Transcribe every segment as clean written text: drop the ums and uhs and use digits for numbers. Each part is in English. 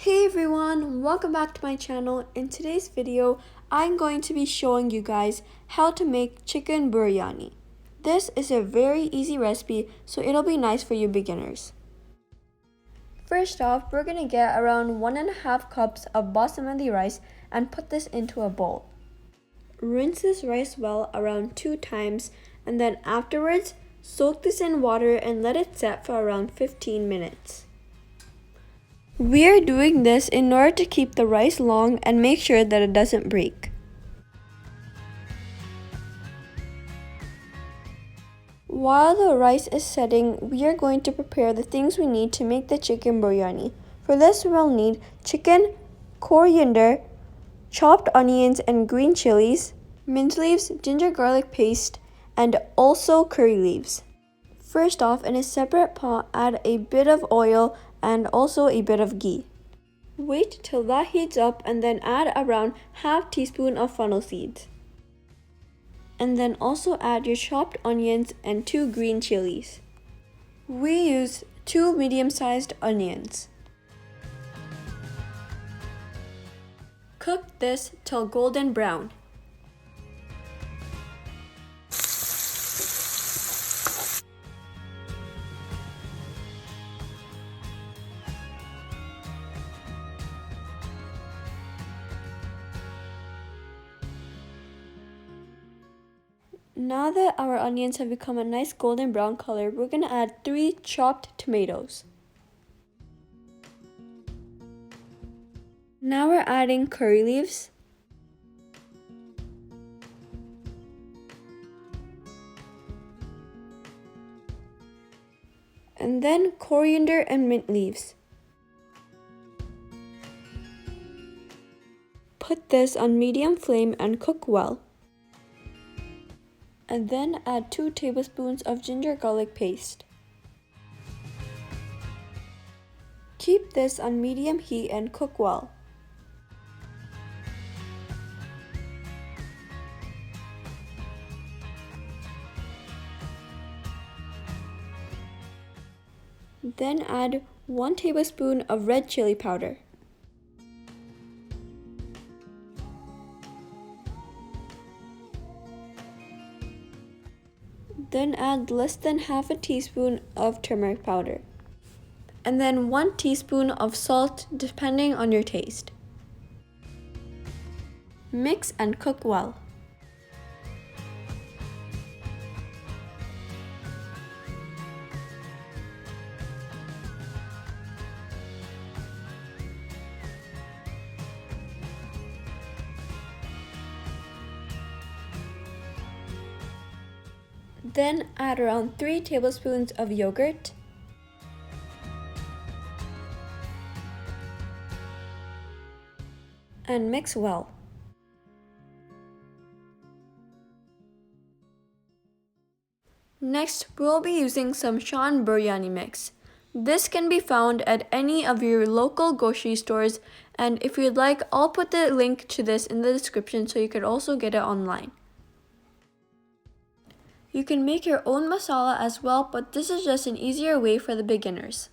Hey everyone, welcome back to my channel. In today's video, I'm going to be showing you guys how to make chicken biryani. This is a very easy recipe, so it'll be nice for you beginners. First off, we're going to get around 1.5 cups of basmati rice and put this into a bowl. Rinse this rice well around 2 times, and then afterwards, soak this in water and let it set for around 15 minutes. We are doing this in order to keep the rice long and make sure that it doesn't break. While the rice is setting, we are going to prepare the things we need to make the chicken biryani. For this, we will need chicken, coriander, chopped onions and green chilies, mint leaves, ginger garlic paste, and also curry leaves. First off, in a separate pot, add a bit of oil and also a bit of ghee. Wait till that heats up and then add around half teaspoon of fennel seeds. And then also add your chopped onions and 2 green chilies. We use 2 medium-sized onions. Cook this till golden brown. Now that our onions have become a nice golden brown color, we're going to add 3 chopped tomatoes. Now we're adding curry leaves. And then coriander and mint leaves. Put this on medium flame and cook well. And then add 2 tablespoons of ginger garlic paste. Keep this on medium heat and cook well. Then add 1 tablespoon of red chili powder. Then add less than half a teaspoon of turmeric powder. And then 1 teaspoon of salt depending on your taste. Mix and cook well. Then add around 3 tablespoons of yogurt, and mix well. Next, we'll be using some Shan biryani mix. This can be found at any of your local grocery stores, and if you'd like, I'll put the link to this in the description so you could also get it online. You can make your own masala as well, but this is just an easier way for the beginners.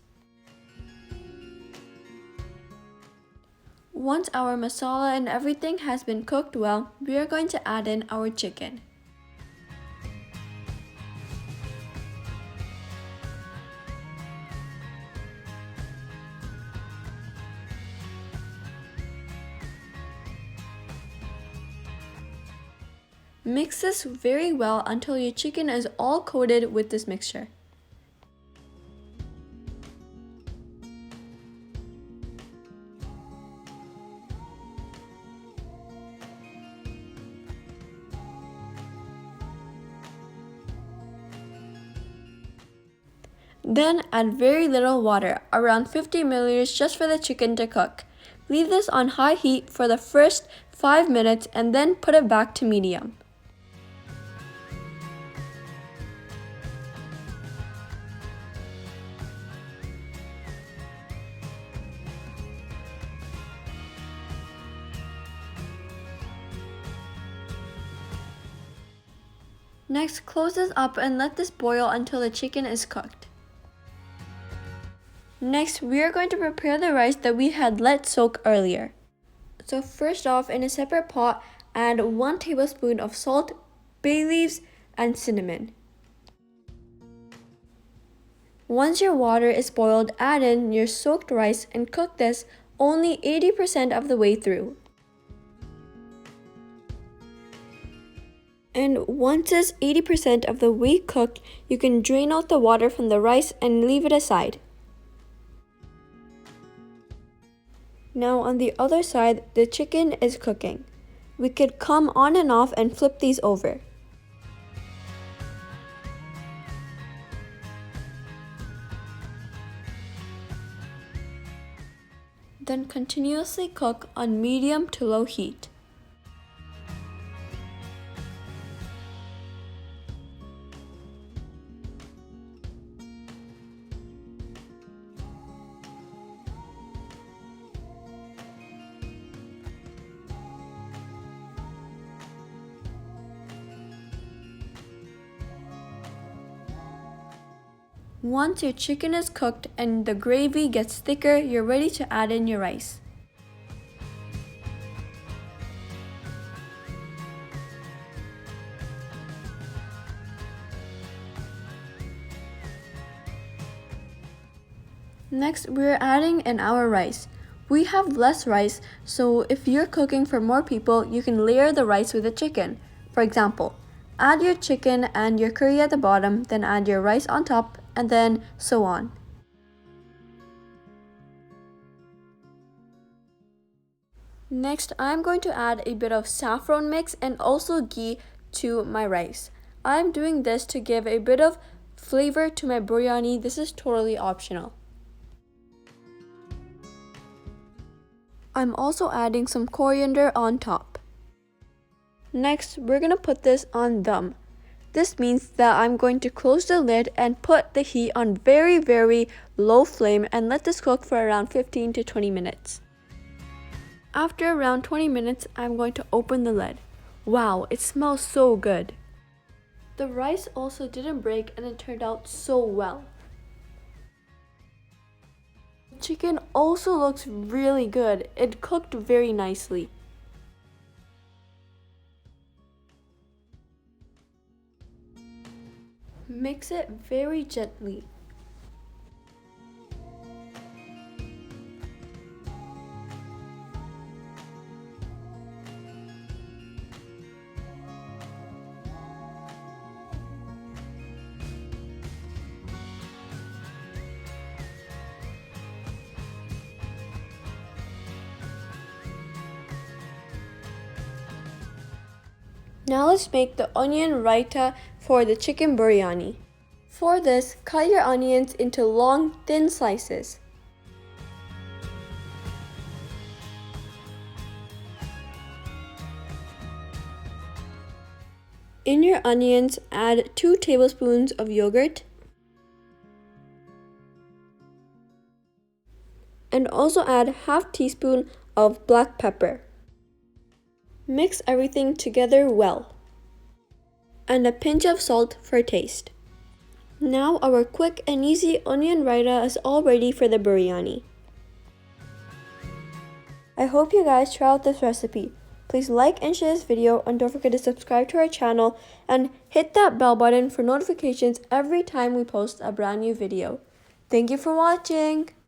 Once our masala and everything has been cooked well, we are going to add in our chicken. Mix this very well until your chicken is all coated with this mixture. Then add very little water, around 50 milliliters just for the chicken to cook. Leave this on high heat for the first 5 minutes and then put it back to medium. Next, close this up and let this boil until the chicken is cooked. Next, we are going to prepare the rice that we had let soak earlier. So first off, in a separate pot, add 1 tablespoon of salt, bay leaves, and cinnamon. Once your water is boiled, add in your soaked rice and cook this only 80% of the way through. And once it's 80% of the way cooked, you can drain out the water from the rice and leave it aside. Now on the other side, the chicken is cooking. We could come on and off and flip these over. Then continuously cook on medium to low heat. Once your chicken is cooked and the gravy gets thicker, you're ready to add in your rice. Next, we're adding in our rice. We have less rice, so if you're cooking for more people, you can layer the rice with the chicken. For example, add your chicken and your curry at the bottom, then add your rice on top, and then so on. Next, I'm going to add a bit of saffron mix and also ghee to my rice. I'm doing this to give a bit of flavor to my biryani. This is totally optional. I'm also adding some coriander on top. Next, we're going to put this on dum. This means that I'm going to close the lid and put the heat on very low flame and let this cook for around 15 to 20 minutes. After around 20 minutes, I'm going to open the lid. Wow, it smells so good. The rice also didn't break and it turned out so well. The chicken also looks really good. It cooked very nicely. Mix it very gently. Now let's make the onion raita for the chicken biryani. For this, cut your onions into long, thin slices. In your onions, add 2 tablespoons of yogurt and also add half teaspoon of black pepper. Mix everything together well and a pinch of salt for taste. Now our quick and easy onion raita is all ready for the biryani. I hope you guys try out this recipe. Please like and share this video and don't forget to subscribe to our channel and hit that bell button for notifications every time we post a brand new video. Thank you for watching!